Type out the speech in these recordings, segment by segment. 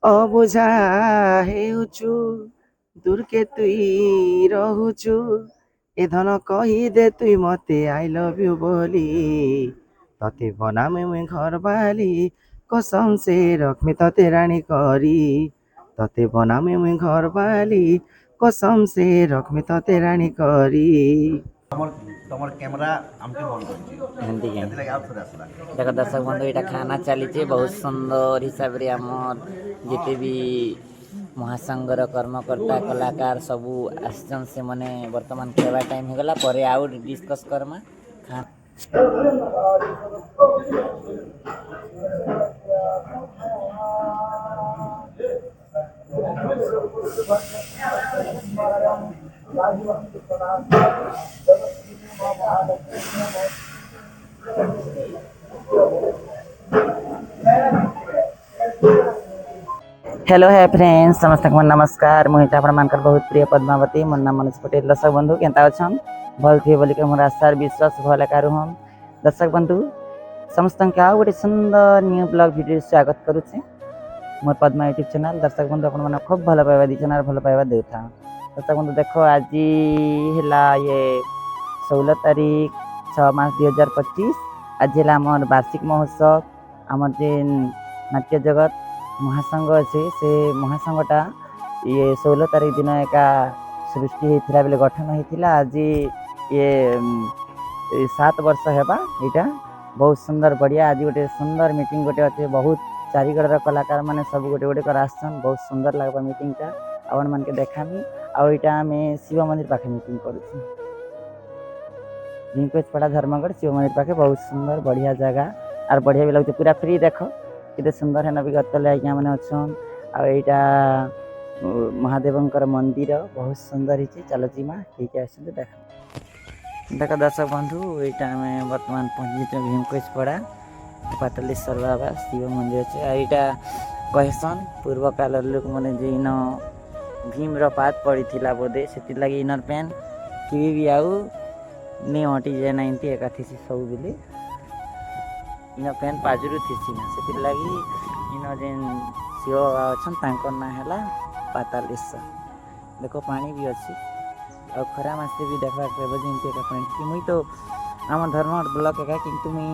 ଅବୁଝା ହେଉଛୁ ଦୂରକେ ତୁଇ ରହୁଛୁ ଏ ଧନ କହିଦେ ତୁଇ ମତେ ଆଇ ଲଭ୍ ୟୁ ବୋଲି ତତେ ବନାମେ ମୁଇଁ ଘର ବାଲି कसम से रखमी तते रानी करी तते बनामे मुई घर बाली कसम से रखमी तते रानी करी तमर तमर कैमरा हमके बंद करछि हिंदी के केते लगे आउट थोड़ा आसला देखो दर्शक बंधु यहाँ खाना चली बहुत सुंदर हिसाब रे आमर जिते भी महासंघर कर्मकर्ता कलाकार सबू आसन से मने वर्तमान खावा टाइम हो गला पर आउ डिस्कस करमा खा हेलो है फ्रेंड्स समस्त को नमस्कार मुझे आपण मानकर बहुत प्रिय पद्मावती मोर नाम मनोज पटेल दर्शक बंधु केनता अछन भल थे बोली के मोर आशा विश्वास भल कारु हम दर्शक बंधु समस्त के आउ गोटे सुंदर न्यू ब्लॉग वीडियो स्वागत करू छे मोर पद्मा यूट्यूब चैनल दर्शक बंधु आपण माने खूब भल पाइबा दी चैनल भल पाइबा देउथा दर्शक बंधु देखो आज हैला ये 16 तारीख 6 मार्च 2025 आज हैला मोर वार्षिक महोत्सव आमर जेन नाट्य जगत महासंघ अच्छे से महासंघटा ये 16 तारीख दिन एका सृष्टि होता बेले गठन होता आज ये 7 वर्ष हेबा यहाँ बहुत सुंदर बढ़िया आज गोटे सुंदर मीटिंग गोटे अच्छे बहुत चारिगढ़ कलाकार माने सब गोटे गोटे कर आसन बहुत सुंदर लगवा मीटिंगटा आपण मन के देखामी आईटा आम शिव मंदिर पाखे मीटिंग करुँ झिंकचपड़ा धर्मगढ़ शिव मंदिर पाखे बहुत सुंदर बढ़िया जगह और बढ़िया भी लगते पूरा फ्री देख केते सुंदर है नवीगत आज्ञा मैंने अच्छन आईटा महादेवंकर मंदिर बहुत सुंदर ही चलो जीमा ठीक है देख देख दर्शक बंधु यहाँ आम बर्तमान पहुँच भीमकोचपड़ा पाटलेश्वर बाबा शिव मंदिर अच्छे यहाँ कहसन पूर्व काल लोक मैंने जेन भीम पात पड़ी थी बोधे से लगे इनर पैन कि भी आउ नहीं हटी जाए ना इनती एका थी सब बोले इन पैन पाजुरु थी ना से लगी इन जेन शिव बाबा अच्छा ना है पातालेश्वर देखो पानी भी अच्छी और खरा मासे भी देखा जमी एक पानी कि मुई तो आम धर्म ब्लॉक एका किंतु मुई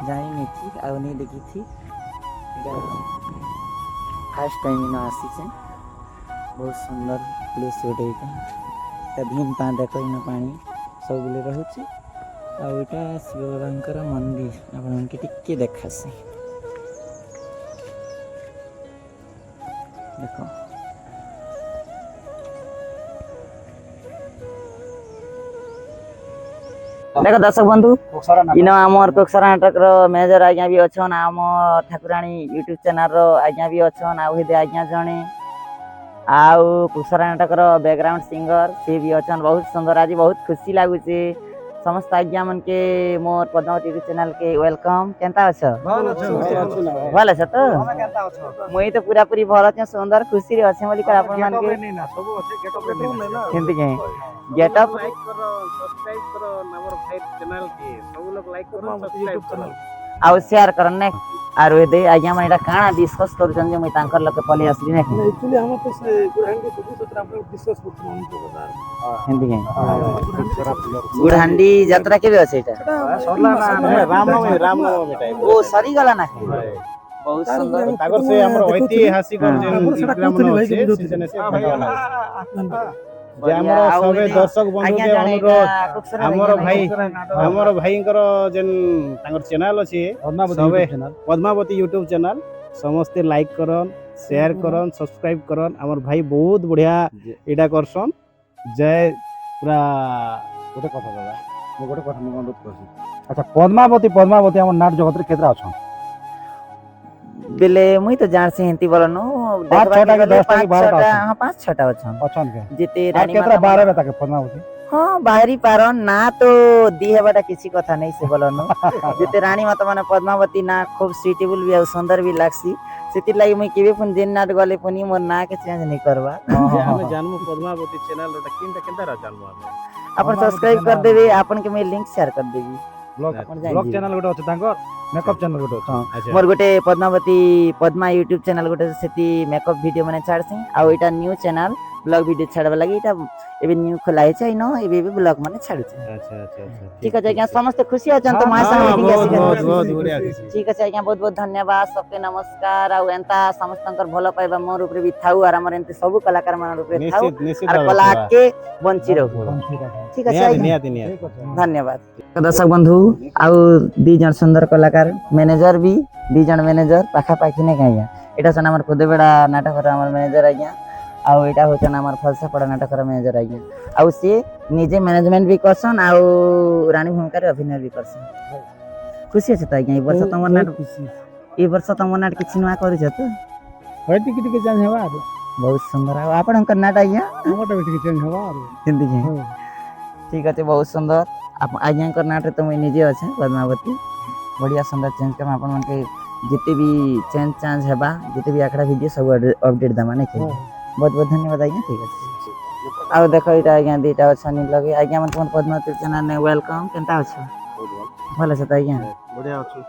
जानी नहीं थी आ नहीं देखी थी फर्स्ट टाइम इन आसी बहुत सुंदर प्लेस गोटे भीम पा देख इन पानी सब बोले रोचे आईटा शिव बाबा मंदिर आपके टिके देखासी देख देख दर्शक बंधु इन आमर कोक्सरा नाटक मेजर आज्ञा भी अच्छन आम ठाकुराणी यूट्यूब चैनल आज्ञा भी अच्छन आज्ञा जड़े आउ कोक्सरा नाटक बैकग्राउंड सिंगर सी भी अच्छन बहुत सुंदर आज बहुत खुशी लगुचे समस्त आज्ञा मन के मोर पद्मावती यूट्यूब चैनल के वेलकम केनता अछ भल अछ तो मुई तो पूरा पूरी भल छ सुंदर खुशी रे अछि बोली कर आपन मान के सब अच्छे गेटअप केनती के गेटअप लाइक करो सब्सक्राइब करो नवर भाई चैनल के सब लोग लाइक करो सब्सक्राइब करो आउ शेयर करने आर दे आज्ञा मन एटा काना डिस्कस करूछन जे मुई तांकर लके पले असली ने एक्चुअली हम तो से गुड़हांडी तो दूसरा हम डिस्कस करते हैं तो बता हिंदी के गुड़हांडी यात्रा के भी अछि एटा सरला ना रामनवमी टाइम ओ सरी गला ना बहुत सुंदर तागर से हमर ऐतिहासिक जेन ग्राम अछि सीजन से जे हमर सबे दर्शक बंधु के अनुरोध हमर भाई जेन तांगर चैनल अछि सबे पद्मावती यूट्यूब चैनल समस्त लाइक करन शेयर करन सब्सक्राइब करन हमर भाई बहुत बढ़िया एटा करसन जय पूरा गोटे कथा दादा मो गोटे कथा मो अनुरोध करछी अच्छा पद्मावती हमर नाट जगत रे केतरा अछन बेले मुई तो जान से हिंती बोलनो 5 6 के 10 के 12 टा हां 5 6 टा अछन के जेते रानी केतरा 12 रे ताके पद्मावती हां बाहरी पारन ना तो दी हेबाटा किसी कथा नहीं से बोलनो जेते रानी माता माने पद्मावती ना खूब सुटेबल भी सुंदर भी लागसी सेति लागि मुई केबे पुन जेन नाट गले पुनी मोर ना के चेंज नहीं करबा हमें जानमु पद्मावती चैनल रे केनता केनता रा जानमु अपन सब्सक्राइब कर देबे अपन के मैं लिंक शेयर कर देबी ବ୍ଲଗ ଆପଣ ବ୍ଲଗ ଜାଣିଯିବେ। ଚ୍ୟାନେଲ ଗୋଟେ ଅଛି ତାଙ୍କର ମେକଅପ୍ ଚ୍ୟାନେଲ ଗୋଟେ ଅଛି ଆଚ୍ଛା मोर गोटे पद्मावती पद्मा यूट्यूब चैनल गोटे सेती मेकअप वीडियो माने छाड़सी आ एटा न्यू चैनल ब्लॉग वीडियो छाड़बा लागि एटा एबे न्यू खोला है छै नो एबे भी ब्लॉग माने छाड़ुछै ଆଚ୍ଛା ଆଚ୍ଛା आଚ୍ছা ठीक है आज्ञा समस्त खुशी अछन तो हाँ, माय संग हाँ, मीटिंग बहुत आसी बहुत बहुत बढ़िया खुशी ठीक है आज्ञा बहुत बहुत धन्यवाद सबके नमस्कार आ एंता समस्तंकर भलो पाइबा मोर ऊपर भी थाउ आर हमर एंते सब कलाकार मान ऊपर थाउ निश्चित निश्चित आर भावे कला सेवा। के बंची रहू ठीक है निहाती आज्ञा निहाती निहाती ଠିକ ଅଛି धन्यवाद दर्शक बंधु आउ दी जन सुंदर कलाकार मैनेजर भी दी जन मैनेजर पाखा पाखी ने आज्ञा एटा सन हमर खुदेबेड़ा नाटक हमर मैनेजर आज्ञा आउ एटा होचन हमर फलसापड़ा नाटक मैनेजर आज्ञा आउ सी निजे मैनेजमेंट भी करसन आउ रानी भूमिका रे अभिनय भी करसन खुशी আছে তো আজ্ঞা এই বর্ষ তোমার নাট এই বর্ষ তোমার নাট কিছু নয়া করিছ তো হয় ଟିକେ ଟିକେ ଚେଞ୍ଜ ହେବା ଆରୁ बहुत सुंदर आउ आपनकर नाट आज्ञा ଆମଟା ବି ଟିକେ ଚେଞ୍ଜ ହେବା ଆରୁ जिंदगी ठीक अच्छे बहुत सुंदर आप आज्ञाकर नाट रे तो मुई निजे अच्छे पद्मावती बढ़िया सुंदर चेंज कर अपन मन के जिते भी चेंज चांज हेबा जिते भी आखड़ा वीडियो सब अपडेट दमा नहीं के बहुत बहुत धन्यवाद आज्ञा ठीक है आउ देखो इटा आज्ञा दीटा अच्छा नहीं लगे आज्ञा मन तुम पद्मावती चैनल ने वेलकम केनता अच्छा भल আছে তো आज्ञा बढ़िया अछि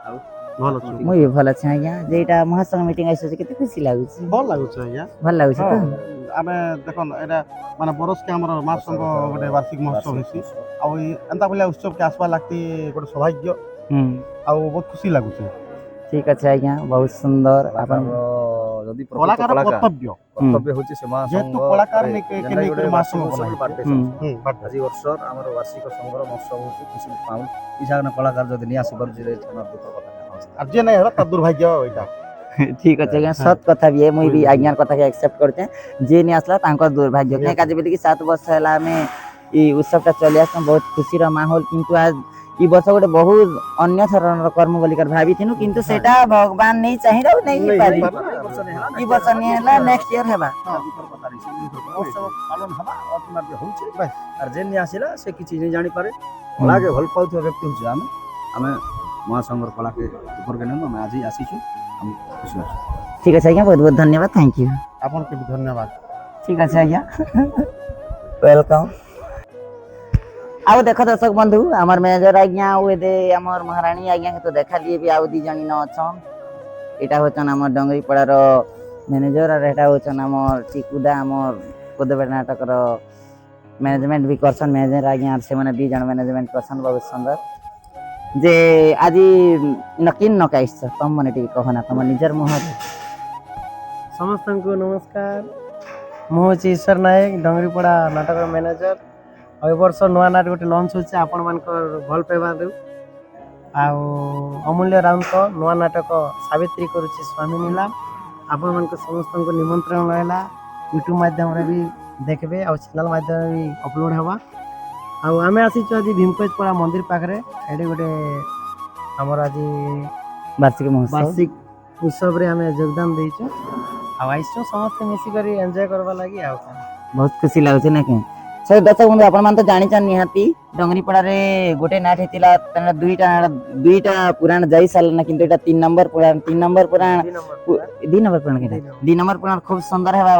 आउ भल अछि मुई भी भल আছে आज्ञा जेटा महासंघ मीटिंग आइछ केते खुशी लागुଛି भल लागुछ आज्ञा भल लागुଛି तो आमे देखन एटा माने बरस के हमर मास संघ गोटे वार्षिक महोत्सव हेसी आ एंता भलिया उत्सव के आसबा लागती गोटे सौभाग्य आ बहुत खुशी लागुछ ठीक আছে आज्ञा बहुत सुंदर अपन যদি कलाकार कर्तव्य কর্তব্য হচ্ছে সে মা যেহেতু কলাকার নেকে নেকে মাস সংঘ আজি বর্ষর আমার বার্ষিক সংগ্রহ মহোৎসব হচ্ছে খুশি পাউন ইসাগনা কলাকার যদি নিয়ে আসি পারুছি রে থানার দুঃখ কথা আর যে নাই হলা তার দুর্ভাগ্য ওইটা ठीक अच्छे आज्ञा सत कथा भी है मुई भी आज्ञार कथा के एक्सेप्ट करते जे नहीं आसला तांकर दुर्भाग्य कहीं काजे बेली कि 7 वर्ष हैला हमें ई उत्सवटा चली आस बहुत खुशी रो माहौल किंतु आज ई वर्ष गोटे बहुत अन्य धरण कर्म बोली कर भाभी थिनु किंतु सेटा भगवान नहीं चाहिए रो नहीं पारी ई वर्ष नहीं हैला नेक्स्ट ईयर हेबा মহোৎসব পালন হবা অতমার যে হচ্ছে আর যে নিয়ে আসিলা সে কিছু नहीं জানি পারে কলাকে ভাল পাউଥିବା ব্যক্তি হচ্ছে আমি আমি মহাসংঘর কলাকে উপরকে নেন আমি আজই আসিছু আমি খুশি আছি ठीक है आज्ञा बहुत बहुत धन्यवाद थैंक यू आपन के भी धन्यवाद ठीक আছে आज्ञा वेलकम आउ देखो दर्शक बंधु हमार मैनेजर आज्ञा आउ दे हमार महारानी आज्ञा के तो देखा लिए भी आउ दी जणी न अछन एटा होचन हमार डंगरी पड़ार मैनेजर और एटा होचन हमार टिकुदा हमार कोदबेड़ नाटक रो मैनेजमेंट भी करसन मैनेजर आज्ञा से माने दी जण मैनेजमेंट करसन बहुत सुंदर जे आज नकिन नकाइस तम मने टी कहना तम निजर मुहर ସମସ୍ତଙ୍କୁ ନମସ୍କାର ମୁଁ ହେଉଛି ଈଶ୍ୱର ନାୟକ ଡଙ୍ଗରିପଡ଼ା ନାଟକର ମ୍ୟାନେଜର ଆଉ ଏ ବର୍ଷ ନୂଆ ନାଟ ଗୋଟେ ଲଞ୍ଚ ହେଉଛି ଆପଣମାନଙ୍କର ଭଲ ପାଇବାରୁ ଆଉ ଅମୂଲ୍ୟ ରାଉତଙ୍କ ନୂଆ ନାଟକ ସାବିତ୍ରୀ କରୁଛି ସ୍ୱାମୀ ନୀଲାମ ଆପଣମାନଙ୍କୁ ସମସ୍ତଙ୍କୁ ନିମନ୍ତ୍ରଣ ରହିଲା ୟୁଟ୍ୟୁବ୍ ମାଧ୍ୟମରେ ବି ଦେଖିବେ ଆଉ ଚ୍ୟାନେଲ୍ ମାଧ୍ୟମରେ ବି ଅପଲୋଡ଼ ହେବା ଆଉ ଆମେ ଆସିଛୁ ଆଜି ଭୀମକୋଚପଡ଼ା ମନ୍ଦିର ପାଖରେ ଏଠି ଗୋଟେ ଆମର ଆଜି वार्षिक महोत्सव ବାର୍ଷିକ ଉତ୍ସବରେ ଆମେ ଯୋଗଦାନ ଦେଇଛୁ ଆଉ ଆଇଛୁ ସମସ୍ତେ ମିଶିକରି ଏନ୍ଜୟ କରିବା ଲାଗି ଆଉ କ'ଣ बहुत खुशी लागुଛି ना कि से दर्शक बंधु आपण मान तो जानि चान निहाती डंगरीपड़ा रे गोटे नाट हेतिला तने दुईटा पुराण जाई साल ना किंतु एटा 3 नंबर पुराण 2 नंबर पुराण 2 नंबर पुराण केटा 2 नंबर पुराण खूब सुंदर हेबा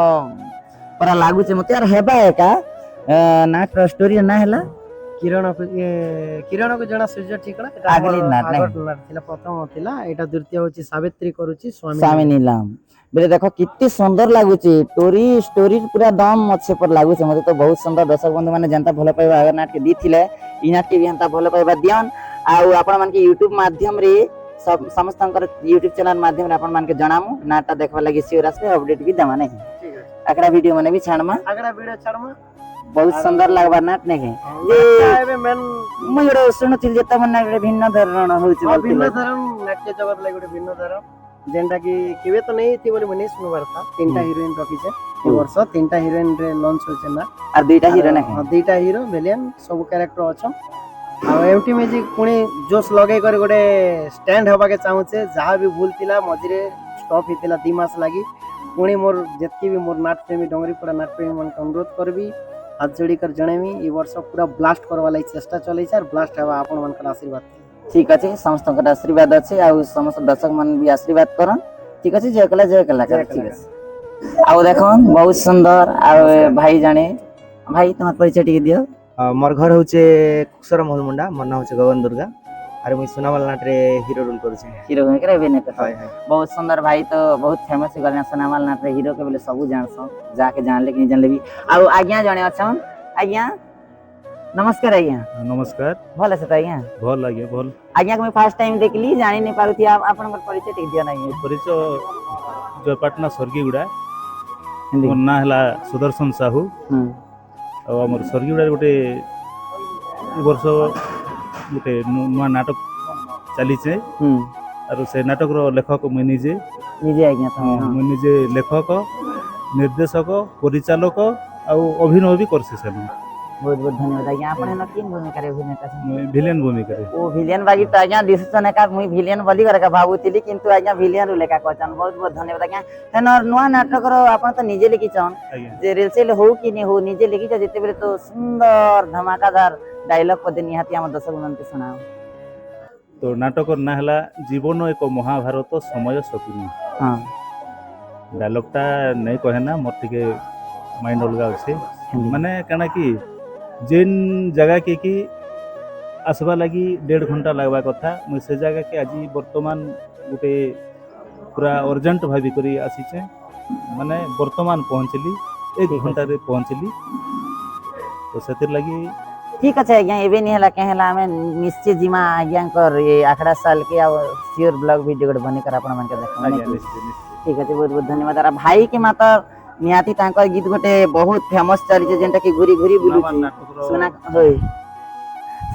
परा लागुছে मते यार हेबा एका नाट स्टोरी ना हैला କିରଣକୁ ଜଣା ସୂର୍ଯ୍ୟ ଠିକଣା ଆଗଲି ନାଟ ନାଇଁ ଥିଲା ପ୍ରଥମ ଥିଲା ଏଇଟା ଦ୍ୱିତୀୟ ହେଉଛି ସାବିତ୍ରୀ କରୁଛି स्वामी नीलम बेले देखो कितनी सुंदर लागुଛି स्टोरी पूरा दम अच्छे पर लागुছে मते तो बहुत सुंदर दर्शक बंधु माने जनता भलो पाइबा अगर नाट के दिथिले ई नाट के भी हंता भलो पाइबा दियन आउ आपण मान के YouTube माध्यम रे समस्तंकर YouTube चैनल माध्यम रे आपण मान के जणामु नाटटा देखबा लागि सियोर आसे अपडेट भी दमा नहीं ठीक है अकड़ा वीडियो माने भी छाड़मा अगला वीडियो छाड़मा बहुत सुंदर लागबा नाट नहीं ଏବେ ମେନ୍ मुई एडो सुनुथिल जे तमन नाट भिन्न धरण होउछि ଭିନ୍ନ ଧରଣ ନାଟ୍ୟ ଜଗତ ଲାଗି ଗୋଟେ ଭିନ୍ନ ଧରଣ ଯେନ୍ଟା କି କେବେ ତ ନେଇ ଥି ବୋଲି ମନେ ଶୁଣବାର था तीनटा हिरोइन रखिছে ए वर्ष तीनटा हिरोइन रे लॉन्च होছে ना और दुईटा हीरो नहीं दुईटा हीरो विलेन सब कैरेक्टर अछन आ एमटी म्यूजिक पुणी जोश लगे कर गोटे स्टैंड हवा के चाहूचे जहाँ भी भूल थिला मझिरे स्टॉप हितिला 2 मास लागि पुणी मोर जेतकी भी मोर नाट प्रेमी डंगरीपड़ा नाट प्रेमी मन अनुरोध करबी हाथ जोड़ी कर जणेमी ई वर्ष पूरा ब्लास्ट करवा लागि चेष्टा चलै छै और ब्लास्ट हवा आपन मन कर आशीर्वाद ठीक अच्छे समस्त आशीर्वाद अच्छे आ समस्त दर्शक मन भी आशीर्वाद करन ठीक अच्छे जय कला कर ठीक है आ देखो बहुत सुंदर आ भाई जाने भाई तुम्हार परिचय टिके दियो मोर घर होचे कुशर महल मुंडा मोर नाम होचे गगन दुर्गा अरे मुई सुनावाल नाट रे हीरो रोल करूछे हीरो होके अभिनय कर हाय हाय बहुत सुंदर भाई तो बहुत फेमस हो गले सोनामाल नाट रे हीरो के बोले सब जानसन जाके जानले कि नहीं जानले भी आ आज्ञा जणे अछन आज्ञा नमस्कार आज्ञा नमस्कार भल से आज्ञा भल लगे भल आज्ञा को मैं फर्स्ट टाइम देखली जानि नहीं पारुथि आपन परिचय टिक दिया नहीं परिचय जयपाटना स्वर्गीयगुड़ा हिंदी मोर ना हला सुदर्शन साहू और हमर स्वर्गीयगुड़ा गोटे वर्ष गोटे नुआ नाटक चली और से नाटक रो लेखक मुई निजे निजे आज्ञा तो मुई निजे लेखक निर्देशक परिचालक और अभिनय भी करसी से बहुत बहुत धन्यवाद आज्ञा आपन न किन भूमिका रे अभिनय कर विलेन भूमिका रे ओ विलियन बागी तो आज्ञा डिसीजन का मुई विलियन बोली कर का भाबुतिली किंतु आज्ञा विलियन रो लेखा कहचन बहुत बहुत धन्यवाद आज्ञा हेन नुआ नाटक रो आपन तो निजे लिखी छन जे रेलसेल हो कि नहीं हो निजे लिखी छ जते बेले तो सुंदर धमाकादार डायलॉग पदे निहाती हम दर्शक मनते सुनाओ तो नाटक ना हला जीवन एक महाभारत समय सकुनी हां डायलॉगटा नहीं कहे ना मोर टिके माइंड अलगा अच्छे माने कना कि जेन जगह के आसवा लगी 1.5 घंटा लगवा कथा मुझे से जगह के आज वर्तमान गोटे पूरा अर्जेंट भावी करी आसीचे माने वर्तमान पहुँचली 1 घंटा रे पहुँचली तो से लगी ठीक है आज्ञा एबे नहीं हला कहेला हमें निश्चय जीमा आज्ञा कर ये आखड़ा साल के आ श्योर ब्लॉग वीडियो बने कर अपन मन के देखो ठीक है बहुत बहुत धन्यवाद आ भाई के माता निहाती तांकर गीत गोटे बहुत फेमस चली जे जेंटा कि घुरी घुरी बुलु सुना होय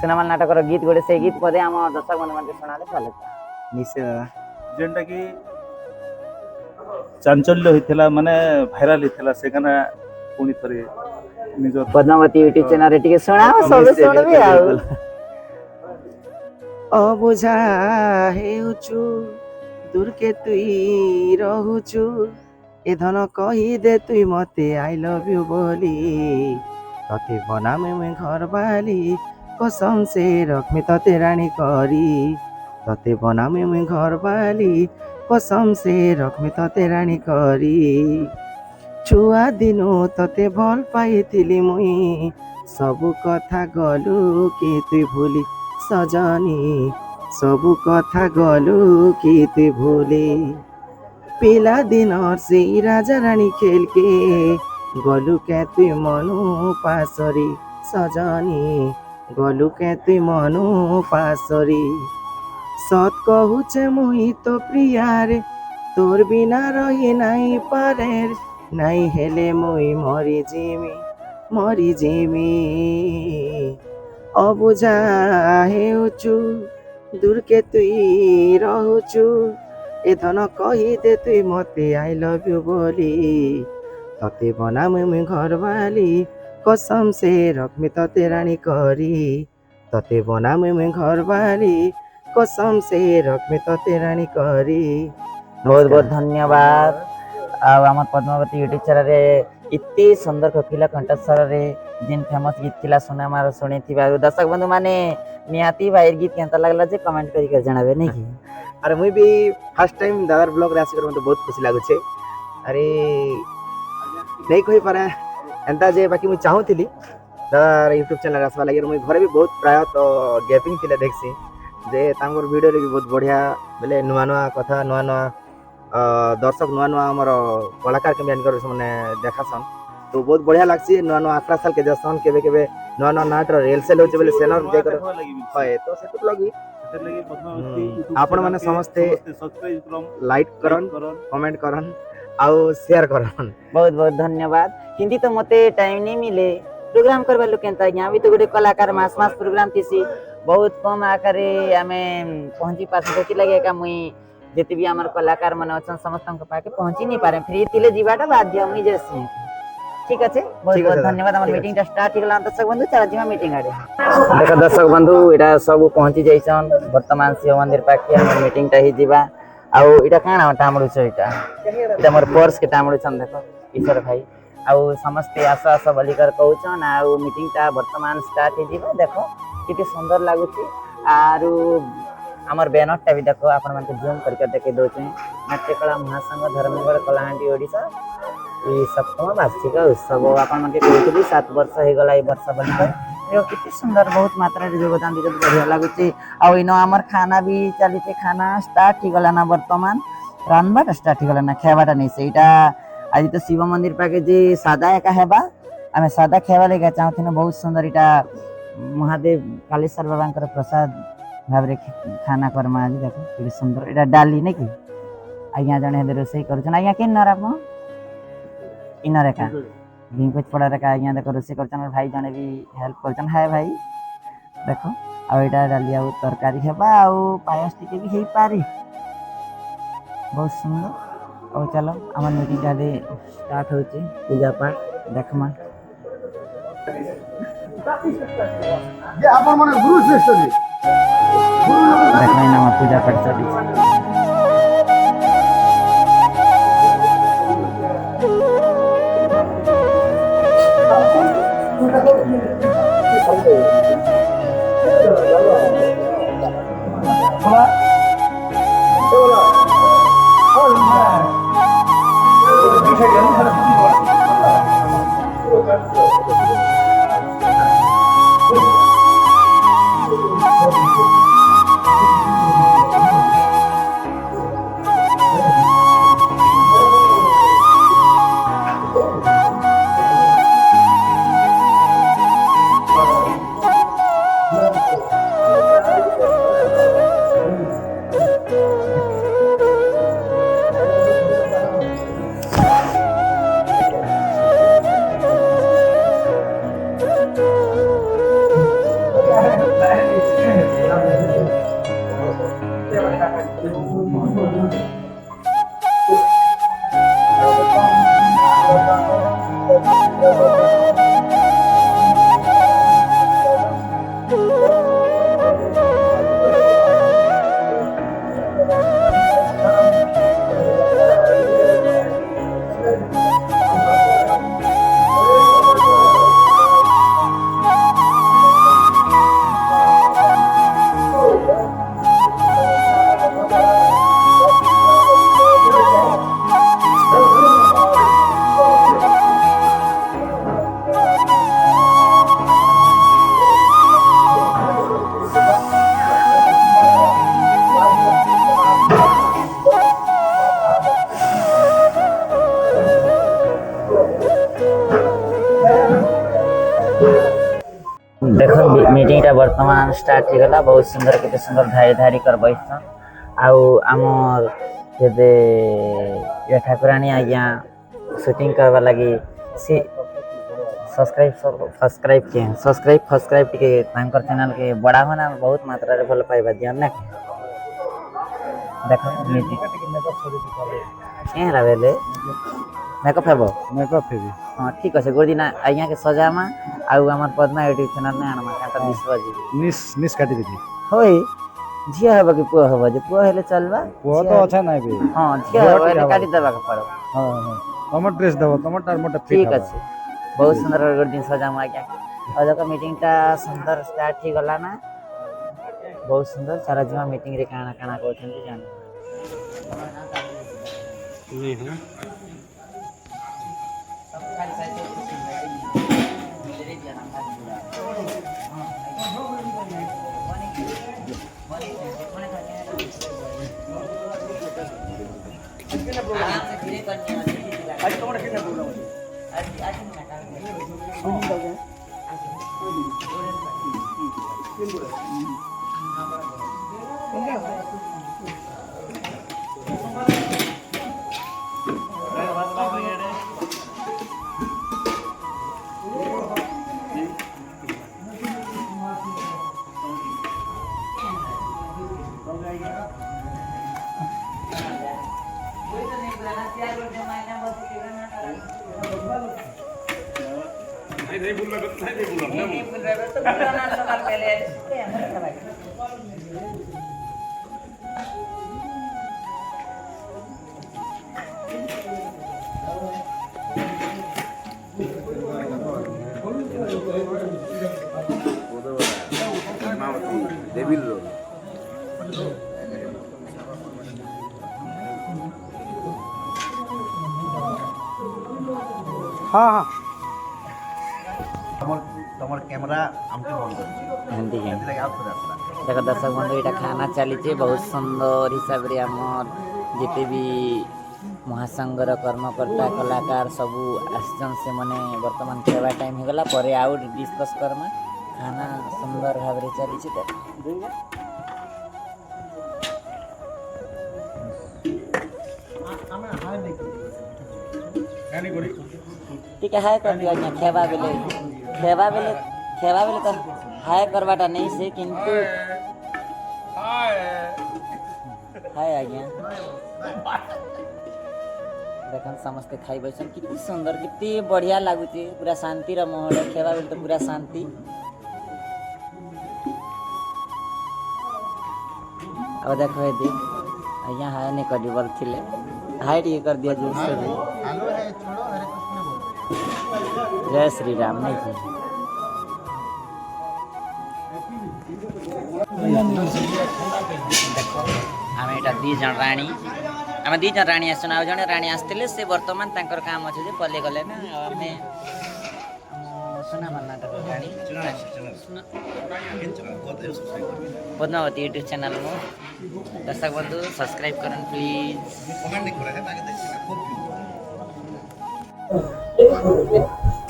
सुनामाल नाटक रो गीत गोटे से गीत पदे हम दर्शक मन के सुनाले भले निश्चय जेनटा कि चांचल्य होइथिला माने भाइराल होइथिला से गाना पुनी थरे निजर पद्मावती यूट्यूब चैनल रे टिके सुनाओ सब सुनबे आ अबुझा हेउछु दूर के तुई रहुछु ए धन कही दे तुई मते आई लव यू बोली तते बनामे मैं घर वाली कसम से रखमे तते रानी करी तते बनामे मैं घर वाली कसम से रखमे तते रानी करी छुआ दिनु तते भल पाइथिली मुई सबु कथा गलु के तुई भूली सजनी सबु कथा गलु के तुई भूली पिला दिन से राजा रानी खेल के गलु के तुई मनु पासरी सजनी गलु के तुई मनु पासरी सत कहूचे मुई तो प्रियारे तोर बिना रही नहीं पारे नहीं हेले मुई मरी जिमी अबुझा हेउछु दूर के तुई रहुछु ए धन कही दे तुई मते आई लव यू बोली तते बनामे मैं घर वाली कसम से रखमे तते रानी करी तते बनामे मैं घर वाली कसम से रखमे तते रानी करी बहुत बहुत धन्यवाद आ हमर पद्मावती यूट्यूब चैनल रे इत्ते सुंदर कोकिला कंठस्वर रे जिन फेमस गीत थिला सुना मार सुनी थी दर्शक बंधु माने निहाती भाई गीत केनता लागला जे कमेंट करी के जणावे नहीं की अरे मुई भी फर्स्ट टाइम दादार ब्लॉग रे आसी कर मते बहुत खुशी लागु छे अरे नहीं कहि पारे एंता जे बाकी मुई चाहूथिली दादार यूट्यूब चैनल आसवा लागि मुई घरे भी बहुत प्राय तो गैपिंग थिले देखसी जे तांगर वीडियो रे भी बहुत बढ़िया बेले नुआ नुआ कथा नुआ नुआ दर्शक नुआ नुआ हमर कलाकार के मेन कर माने देखासन तो बहुत बढ़िया लागसी नुआ नुआ आखड़ा साल के जसन केबे केबे नुआ नुआ नाट रो रिहर्सल होचे बेले सेनर जे कर होय तो सेतु लगी आपण माने समस्ते लाइक करन कमेंट करन आउ शेयर करन बहुत बहुत धन्यवाद हिंदी तो मते टाइम नहीं मिले प्रोग्राम करबा लोग केनता यहाँ भी तो गोटे कलाकार मास मास प्रोग्राम थीसी बहुत कम आकारे हमें पहुंची पास देखि लगे का मुई जेते भी हमर कलाकार मन अछन समस्त के पाके पहुंची नहीं पारे फ्री तिले जीवाटा बाध्य मुई जेसी ठीक আছে बहुत बहुत धन्यवाद हमर मीटिंग टा स्टार्ट हिगला दर्शक बंधु चला जीवा मीटिंग आडे देखो दर्शक बंधु एटा सब पहुंची जाइछन वर्तमान शिव मंदिर पाके हमर मीटिंग टा ही जीवा आउ एटा काना टामडु छ एटा हमर पर्स के टामडु छन देखो ईश्वर भाई आउ समस्त आशा आशा बलिकर कहउछन आउ मीटिंग टा वर्तमान स्टार्ट ही जीवा देखो किते सुंदर लागुची आरु हमर बैनर टा भी देखो आपण मन के जूम करके देखे दोचे नाट्य कला महासंघ धर्मगढ़ कलाहांडी ओडिशा ई 7वां वार्षिक उत्सव आपण मन के कहउतली 7 वर्ष हे गला ई वर्ष बलिकर देखो कितनी सुंदर बहुत मात्रा रे योगदान दे बढ़िया लागुचे आ इनो हमर खाना भी चलीते खाना स्टार्ट ही गला ना वर्तमान रानबाट स्टार्ट ही गला ना खावाटा नहीं सेटा आज तो शिव मंदिर पाके जे सादा एका हेबा आमे सादा खावा लेगा चाहथिन बहुत सुंदर इटा महादेव कालेश्वर बाबा प्रसाद भाव खाना करमा आज देखो केते सुंदर इटा डाली नहीं कि आज्ञा जने हेदे रोसई करछन आज्ञा केन नरा को इनरे का भीमकोच पड़ा रे का आज्ञा देखो रोसई करछन भाई जने भी हेल्प करछन हाय भाई देखो आ इटा डाली आ तरकारी हेबा आ पायस टिके भी हेई पारी बहुत सुंदर। और चलो हमर मीटिंग टाडे स्टार्ट होची पूजा पाठ देखमा जे आपन माने गुरु श्रेष्ठ जी देखमा ना पूजा पाठ चली देखो मीटिंग टा वर्तमान स्टार्ट ही गला बहुत सुंदर केते सुंदर धारी धारी कर बैठन आउ हमर जेते ये ठाकुरानी आज्ञा शूटिंग करवा लगी से सब्सक्राइब के तांकर चैनल के बड़ा होना बहुत मात्रा रे भल पाइबा दियन ना देखो मीटिंग ए रावेले मेकअप हेबो हां ठीक আছে गोदिना आज्ञा के सजामा आउ हमर पद्मा यूट्यूब चैनल ने आनमा काटा विश्वजी निस काटी देती होई झिया हबा के पुआ हबा जे पुआ हेले चलबा पुआ तो अच्छा नहीं बे हां झिया हबा हेले काटी देबा के पड़ो हां हां तमर ड्रेस देबो तमर टार मोटा ठीक আছে बहुत सुंदर गोदिन सजामा आज्ञा और देखो मीटिंग टा सुंदर स्टार्ट ही गला ना बहुत सुंदर सारा जीवा मीटिंग रे काना काना कहछन जान डेविल रोल हाँ हाँ ତମର କ୍ୟାମେରା ଆମକୁ ବନ୍ଦ କରୁଛି ଏମିତି କି ସେଥିଲାଗି ଆଉ ଥରେ ଆସିଲା ଦେଖ ଦର୍ଶକ ବନ୍ଧୁ ଏଇଟା ଖାନା ଚାଲିଛି ବହୁତ ସୁନ୍ଦର ହିସାବରେ ଆମର ଯେତେ ବି ମହାସଂଘର କର୍ମକର୍ତ୍ତା କଳାକାର ସବୁ ଆସିଛନ୍ ସେମାନେ ବର୍ତ୍ତମାନ ଖାଇବା ଟାଇମ୍ ହେଇଗଲା ପରେ ଆଉ ଡିସ୍କସ୍ କର୍ମା ଖାନା ସୁନ୍ଦର ଭାବରେ ଚାଲିଛି ତ ଟିକେ ହାଏ କରିଦିଅ ଆଜ୍ଞା ଖେବା ବେଲେ ତ ହାଏ କରବାଟା ନେଇ ସେ କିନ୍ତୁ ହାଏ ଆଜ୍ଞା ଦେଖନ୍ ସମସ୍ତେ ଖାଇ ବସନ୍ କେତେ ସୁନ୍ଦର କେତେ ବଢ଼ିଆ ଲାଗୁଛି ପୁରା ଶାନ୍ତିର ମାହୋଲ ଖେବା ବେଲେ ତ ପୁରା ଶାନ୍ତି ଆଉ ଦେଖ ଏଦି ଆଜ୍ଞା ହାଏ ନାଇଁ କରି ବୋଲଥିଲେ हाय टी कर दिया जोर से भी जय श्री राम नहीं थी आम एटा दी जन राणी आम दी जन राणी आसन आ जने राणी आस्तिले से वर्तमान तांकर काम अछि जे पले गले ना आमे सुना नाटक राणी पद्मावती यूट्यूब चैनल में दर्शक बंधु सब्सक्राइब करन प्लीज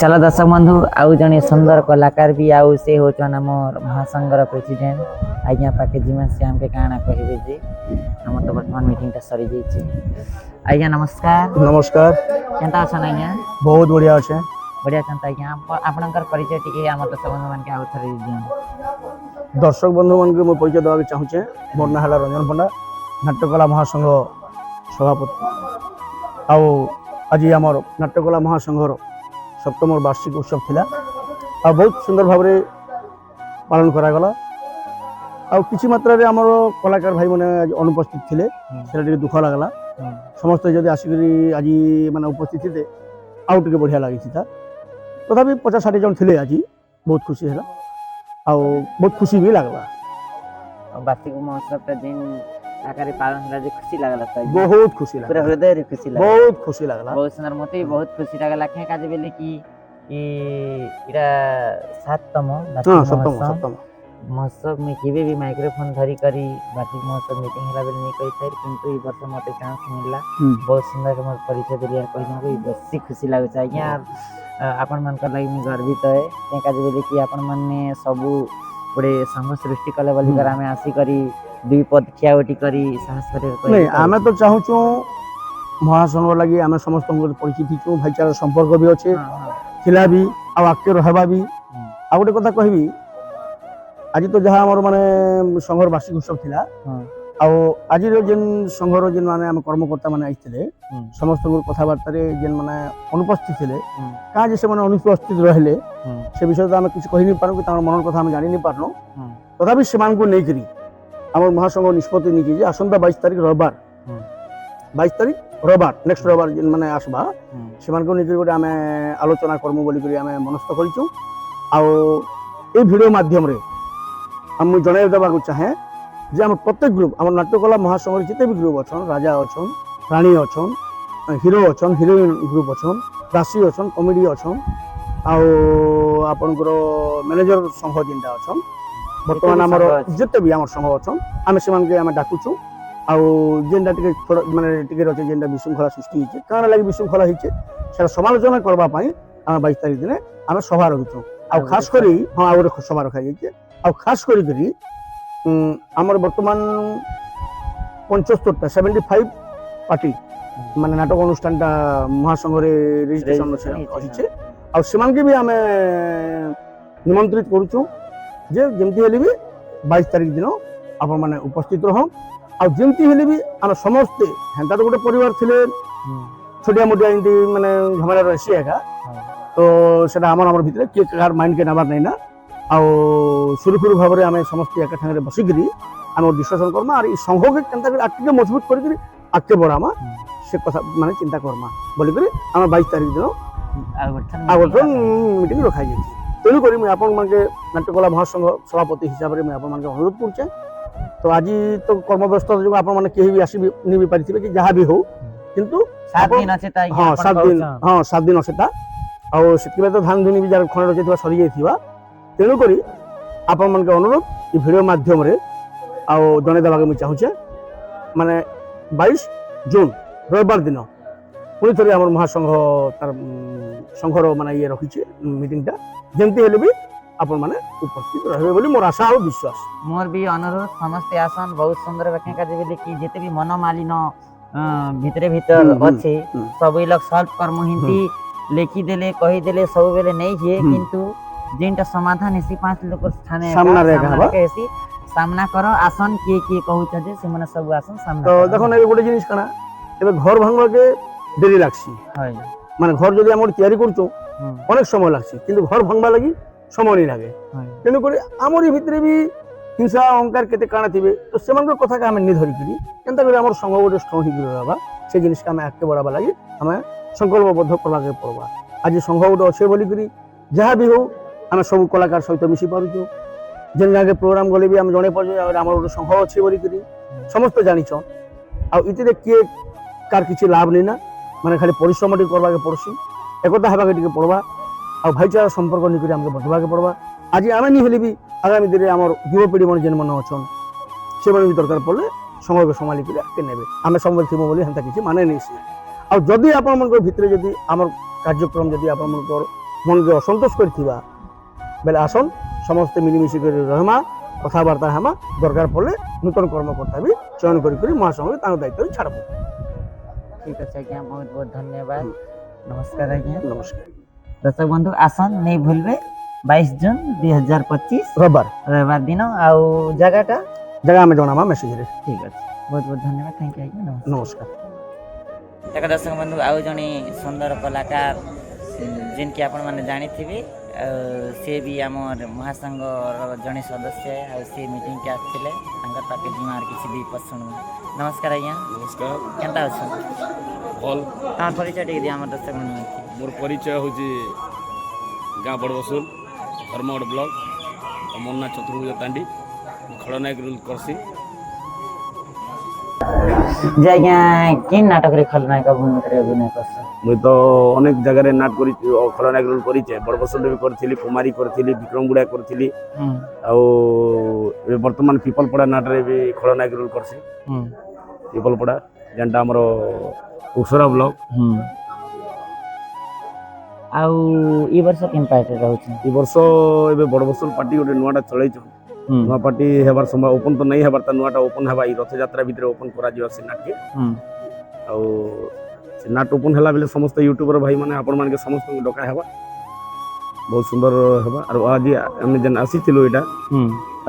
चलो दर्शक बंधु आउ जने सुंदर कलाकार भी आउ से होचन हमर महासंघर प्रेसिडेंट आज्ञा पाके जिमा से हमके काना कहबे जे हमर तो वर्तमान मीटिंग ता सरी जाई छै आज्ञा नमस्कार नमस्कार केनता अछन आज्ञा बहुत बढ़िया अच्छे बढ़िया छन आज्ञा आपनकर परिचय टिके हमर दर्शक बंधु मन के आउ थरे दियन दर्शक बंधु मन के परिचय देवा चाहूचे मोर ना हला रंजन पंडा नाट्यकला महासंघ सभापति आउ आज आमर नाट्यकला महासंघर 7म वार्षिक उत्सव थिला आ बहुत सुंदर भाव पालन करागला आ किसी मात्रा रे आमर कलाकार भाई माने अनुपस्थित थिले सेटा टिके दुख लागला समस्त जदि आसिकरी आज माने उपस्थित थे आउ टिके बढ़िया लागि था तथापि 50-60 जन थिले आज बहुत खुशी है आ बहुत खुशी भी लगला वार्षिक महोत्सव का दिन आकारी पालन होला जे खुशी लागला त बहुत खुशी पूरा हृदय रे खुशी लागला बहुत खुशी लगला बहुत सुंदर मते बहुत खुशी लागला के काज बेले कि इरा 7तम सप्तम महोत्सव में केबे भी माइक्रोफोन धरी करी वार्षिक महोत्सव मीटिंग होला बेले नहीं कहि थार किंतु ई वर्ष मते चांस मिलला बहुत सुंदर हमर परिचय देलिया कहनो कि बेसी खुशी लागै छै आज्ञा आपन मन कर लागि गर्वित है के काज बेले कि आपन मन ने सबु पुरे संघ सृष्टि कले बोली कर हमें आसी करी दुई पद खियावटी करी साहस करे नहीं आमे तो चाहू छु महासंघ लागि आमे समस्त परिचित छु भाईचारा संपर्क भी अच्छे थिला भी आ आके रहबा भी आ गोटे कथा कहबी आज तो जहाँ हमर माने संघर वार्षिक उत्सव थिला आ आज जेन संघर जेन माने हम कर्मकर्ता माने आइथिले समस्त कथाबार्ता रे जेन माने अनुपस्थित थिले का जे से माने अनुपस्थित रहले से विषय तो हम किछ कहि नि पारो कि तार मनर कथा हम जानि नि पारनो तथापि सेमान को नै करी आमर महासंघ निष्पत्ति नि जे आसंता 22 तारिख रविवार 22 तारिख रविवार नेक्स्ट रविवार जेन माने आसबा सेमान को नै करी गोटे आमे आलोचना करमु बोली करी आमे मनस्थ करिछु आ ए वीडियो माध्यम रे हम जणाय देबा को चाहे जे हम प्रत्येक ग्रुप हम नाट्यकला महासंघ जिते भी ग्रुप अछन राजा अछन रानी अछन हीरो अछन हीरोइन ग्रुप अछन दासी अछन कॉमेडी अछन आ आपनकर मैनेजर संघ जिनटा अछन वर्तमान हमर जिते भी हमर संघ अछन हम सेमान के हम डाकुछु आ जेनटा टिके माने टिके रचे जेनटा विशृंखला सृष्टि हिचे काना लागि विशृंखला हिचे सेटा समालोचना करबा पई हम 22 तारिख दिन हम सभा रखिछु आ खास करी हां और सभा रखा हिचे आ खास करी आमर वर्तमान 75टा 75 पार्टी माने नाटक अनुष्ठान महासंघ रेजिस्ट्रेशन अछि आ सेमान के भी हमें निमंत्रित करूछु जे जेमती हेली भी 22 तारिख दिन आप माने उपस्थित रहो आ जेमती हेली भी हम समस्त हेंता तो गोटे परिवार थिले छोटिया मोटिया इंदी माने झमेला रहसी एका तो सेटा हमर भितरे के कार माइंड के नबार नै ना आ सुरखुरु भाव में आम समस्त एक ठाणे बसिकी आम डिस्कसन करमा और संघ के केनता आगे मजबूत करके आगे बढ़ामा से कथा माने चिंता करमा बोलिक आम 22 तारिख दिन आगठन मीटिंग रखा जाए तेणुक मुझे आपण मानके नाट्यकला महासंघ सभापति हिसाब से मुझे आपण मानके अनुरोध करुचे तो आज तो कर्मव्यस्त जो आपण माने केही भी आसी नहीं भी पारिथिबे कि जहाँ भी हो किंतु 7 दिन अछि ताई हां 7 दिन हां 7 दिन अछि ता ଆଉ ସେତିକି ତ ଧାନ ଧୁନି ବି ଯାର ଖଣ୍ଡ ରଚିଥିବା ସରି ଯାଇଥିବା ତେଣୁକରି ଆପଣମାନଙ୍କ ଅନୁରୋଧ ଏ ଭିଡ଼ିଓ ମାଧ୍ୟମରେ ଆଉ ଜଣେଇ ଦେବାକୁ ମୁଁ ଚାହୁଁଛେ ମାନେ 22 ଜୁନ୍ ରବିବାର ଦିନ ପୁଣି ଥରେ ଆମର ମହାସଂଘ ତାର ସଂଘର ମାନେ ଇଏ ରଖିଛେ ମିଟିଂଟା ଯେମିତି ହେଲେ ବି ଆପଣମାନେ ଉପସ୍ଥିତ ରହିବେ ବୋଲି ମୋର ଆଶା ଆଉ ବିଶ୍ୱାସ। मोर भी अनुरोध समस्ते आसन बहुत सुंदर रखें का जेबे कि जेते भी मनोमालिन भितरे भीतर अच्छे सब लोग सॉल्व कर मुहिंती लेखी देले कही देले सब बेले नहीं जे किंतु जेंटा समाधान हेसी 5 लोग स्थाने सामना रेखा हवा हेसी सामना करो आसन किए कहू जे से माने सब आसन सामना तो देखो ना गोटे जिनिस काना एबे घर भांगवा के देरी लागसी हाय माने घर जदि हमर तयारी करछो अनेक समय लागसी किंतु घर भांगवा लागि समय नहीं लागे तेणु करी आमर ई भितरे भी हिंसा अहंकार केते काना थिबे तो सेमान कथा का हमें नि धरि करी केनता करी हमर संग गोटे स्ट्रांग ही रहबा से जिनिस का हमें आके बढ़ाबा लागि हमें संकल्पबद्ध करबा के पड़बा आज संघ गोटे अच्छे बोली करी जहाँ भी हो हमें सब कलाकार सहित मिसी पारुछु जेन जाके प्रोग्राम गले भी हम जणे पर हमर गोटे संघ अच्छे बोली करी समस्त जानिछन आ इतिरे किए कार किछि लाभ नहीं ना माने खाली परिश्रम टी करबा के पड़सी एकता हेबा के टिके पड़बा आ भाईचारा संपर्क निकरी हमके बचबा के पड़बा आज आमे नहीं हेले भी आगामी दिन आम युवपीढ़ी मन जेन मन अच्छन से भी दरकार पड़े समय को संभालिक आगे ने आम सब थी बोली हेन्ता किसी माने नहीं सी आदि आपण भितर जदि आम कार्यक्रम जदि आपण मन के असंतोष कर बेले आसन समस्ते मिलमिशी रहमा कथबार्ता हेमा दरकार पड़े नूतन कर्मकर्ता भी चयन कर महासंघ दायित्व छाड़ब। ठीक है आज्ञा बहुत बहुत धन्यवाद नमस्कार आज्ञा नमस्कार। दर्शक बंधु आसन नहीं भूलबे 22 जून 2025 रविवार दिन आउ जगह में जनामा मेसेज रे ठीक है बहुत बहुत धन्यवाद थैंक यू आज्ञा नमस्कार। देखो दर्शक बंधु आउ जने सुंदर कलाकार जिनकी आपण माने जानी थिबे से भी आमर महासंघ जने सदस्य आ से मीटिंग के आथिले अंगर पाके जिमार किछि भी पसंद नमस्कार आज्ञा नमस्कार केनता अछि भल तार परिचय टिके दि हमर दर्शक बंधु मोर परिचय होची गाँ बड़बसुल धर्मगढ़ ब्लॉक मोर ना चतुर्भुज तांडी खलनायक रोल करसी जे आज्ञा किन नाटक रे खलनायक भूमिका रे अभिनय करछ मुई तो अनेक जगह रे नाट करी खलनायक रोल करिचे बड़बसुल भी करथिली कुमारी करथिली विक्रमगुड़ा करथिली आ वर्तमान पीपलपड़ा नाट रे भी खलनायक रोल करसी पीपलपड़ा जेंटा हमरो कुसरा ब्लॉक आउ ई वर्ष किन पार्टी रहउछि ई वर्ष एबे बड़बसुल पार्टी गोटे नुआटा चलैछ नुआ पार्टी हेबार समय ओपन तो नहीं हेबार ता नुआटा ओपन हेबा ई रथ यात्रा भितर ओपन करा जिवा से नाट के आ से नाट ओपन हला बेले समस्त यूट्यूबर भाई माने आपण मान के समस्त डका हेबा बहुत सुंदर हेबा और आज हम जन आसीथिलो एटा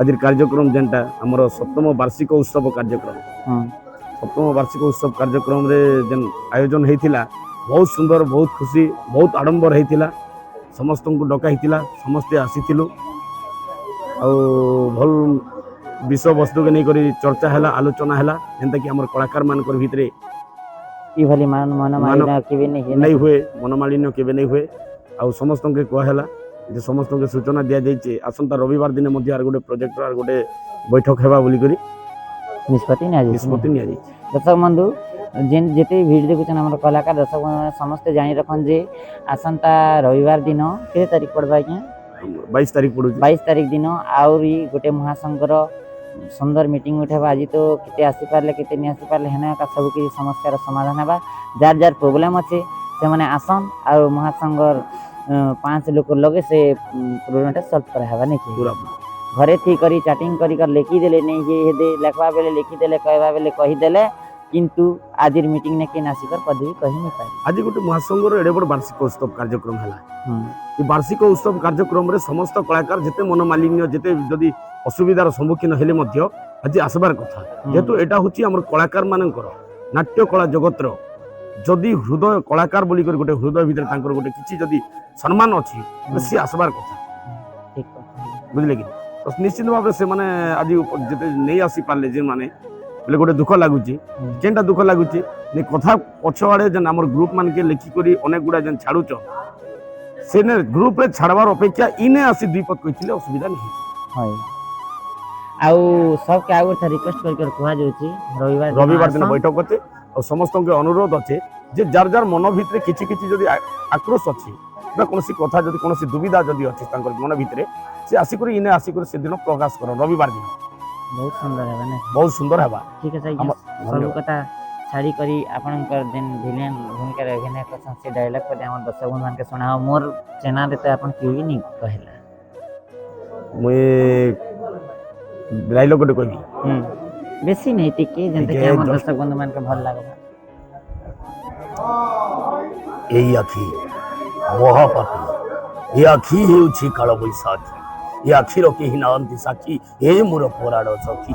आज कार्यक्रम जेंटा हमर सप्तम वार्षिक उत्सव कार्यक्रम सप्तम वार्षिक उत्सव कार्यक्रम रे जन आयोजन हेतिला बहुत सुंदर बहुत खुशी बहुत आडंबर होता समस्त को डका होता समस्ते आसीलु भल विषय वस्तु के नहीं करी चर्चा है आलोचना है जेनता कि आम कलाकार मान भितर नहीं हुए मनमालिन्य केवे नहीं हुए आ समस्त के कहला जे समस्त के सूचना दिया जाइए आसंता रविवार दिन गोटे प्रोजेक्ट आर गोटे बैठक हेबा बोली करी निष्पत्ति नि दर्शक बंधु जेन जेते भिड देखुछन हमर कलाकार दर्शक बंधु समस्त जानि रखन जे आसंता रविवार दिन के तारीख पड़बा आज्ञा 22 तारीख पड़ु 22 तारीख दिन आउरी गोटे महासंघर सुंदर मीटिंग उठेबा आज तो केते आसी पारले केते नि आसी पारले हेना का सब की समस्या समाधान हेबा जार जार प्रॉब्लम अछि से माने आसन आ महासंघर 5 लोक लगे से प्रॉब्लम सॉल्व करा हेबा नै कि पूरा घरे थी करी चैटिंग करी कर लिखी देले नहीं ये दे लिखवा बेले लिखी देले कहवा बेले कहि देले किंतु आजिर मीटिंग ने के नासिकर पदवी कहि नहीं पाए आज गोटे महासंघर एडे बड़ वार्षिक उत्सव कार्यक्रम हला ई वार्षिक उत्सव कार्यक्रम रे समस्त कलाकार जेते मनोमालिन्य जेते जदी असुविधार सम्मुखीन हेले मध्य आज आसबार कथा जेतु एटा होची हमर कलाकार मानकर नाट्य कला जगतर जदि हृदय कलाकार बोली कर गोटे हृदय भीतर तांकर गोटे किछि जदि सम्मान अछि से आसबार कथा ठीक बुझले कि तो निश्चित भाव से माने आज जेते नहीं आसी पारले जे माने बोले गोटे दुख लगुच केनटा दुख लगुच कथा पछआड़े जेन आमर ग्रुप मान के लिखी करी अनेक गुड़ा जेन छाड़ुच से ग्रुप रे छाड़बार अपेक्षा इने आसी दुई पद कहिथिले असुविधा नहीं हाय आउ सब के आगु रिक्वेस्ट कर कहवा जाउची रविवार दिन बैठक होते और समस्त के अनुरोध अच्छे जे जार जार मन भितर किछि किछि जदि आक्रोश अछि বা কোনসি কথা যদি কোনসি দুবিধা যদি আছে তাঙ্কর মন ভিতরে সে আসিকরি ইনে আসিকরি সেদিন প্রকাশ কর রবিবার দিন ବହୁତ ସୁନ୍ଦର ହେବ ନା ବହୁତ ସୁନ୍ଦର ହେବା ଠିକ ଅଛି ଆଜ୍ଞା ସବୁ କଥା ଛାଡ଼ି କରି ଆପଣଙ୍କର ଯେନ୍ ଭିଲିଆନ ଭୂମିକାରେ ଅଭିନୟ କରୁଛନ୍ ସେ ଡାଇଲଗ କରି ଆମର ଦର୍ଶକ ବନ୍ଧୁମାନଙ୍କୁ ଶୁଣାଅ ମୋର ଚ୍ୟାନେଲରେ ତ ଆପଣ କେହି ନି କହିଲା ମୁଇଁ ଡାଇଲଗ ଗୋଟେ କହିବି ବେଶୀ ନାହିଁ ଟିକେ ଯେମିତିକି ଆମର ଦର୍ଶକ ବନ୍ଧୁମାନଙ୍କୁ ଭଲ ଲାଗିବ ଏଇ ଆଖି ମହାପାପୀ ଏ ଆଖି ହେଉଛି କାଳ ବୈଶାଖୀ ଏ ଆଖିର କେହି ନାହାନ୍ତି ସାକ୍ଷୀ ଏ ମୋର ପରାଣ ସଖୀ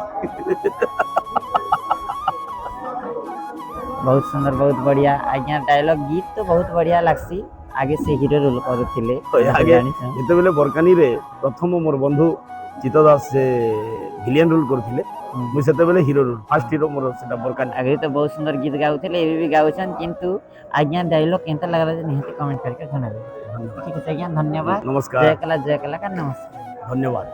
ବହୁତ ସୁନ୍ଦର ବହୁତ ବଢିଆ ଆଜ୍ଞା ଡାଇଲଗ ଗୀତ ତ ବହୁତ ବଢିଆ ଲାଗ୍ସି ଆଗେ ସେ ହିରୋ ରୋଲ କରୁଥିଲେ ଆଗେ ଯେତେବେଳେ ବରକାନିରେ ପ୍ରଥମ ମୋର ବନ୍ଧୁ ଚିତ୍ତ ଦାସ ସେ ଭିଲିଆନ ରୋଲ କରୁଥିଲେ ମୁଁ ସେତେବେଳେ ହିରୋ ରୋଲ ଫାର୍ଷ୍ଟ ହିରୋ ମୋର ସେଟା ବରକାନି ଆଗେ ତ ବହୁତ ସୁନ୍ଦର ଗୀତ ଗାଉଥିଲେ ଏବେ ବି ଗାଉଛନ୍ କିନ୍ତୁ ଆଜ୍ଞା ଡାଇଲଗ କେନ୍ତା ଲାଗଲା ଯେ ନିହାତି କମେଣ୍ଟ କରିକି ଜଣାବେ ଠିକ ଅଛି ଆଜ୍ଞା ଧନ୍ୟବାଦ ନମସ୍କାର ଜୟ କଲା କା ନମସ୍କାର ଧନ୍ୟବାଦ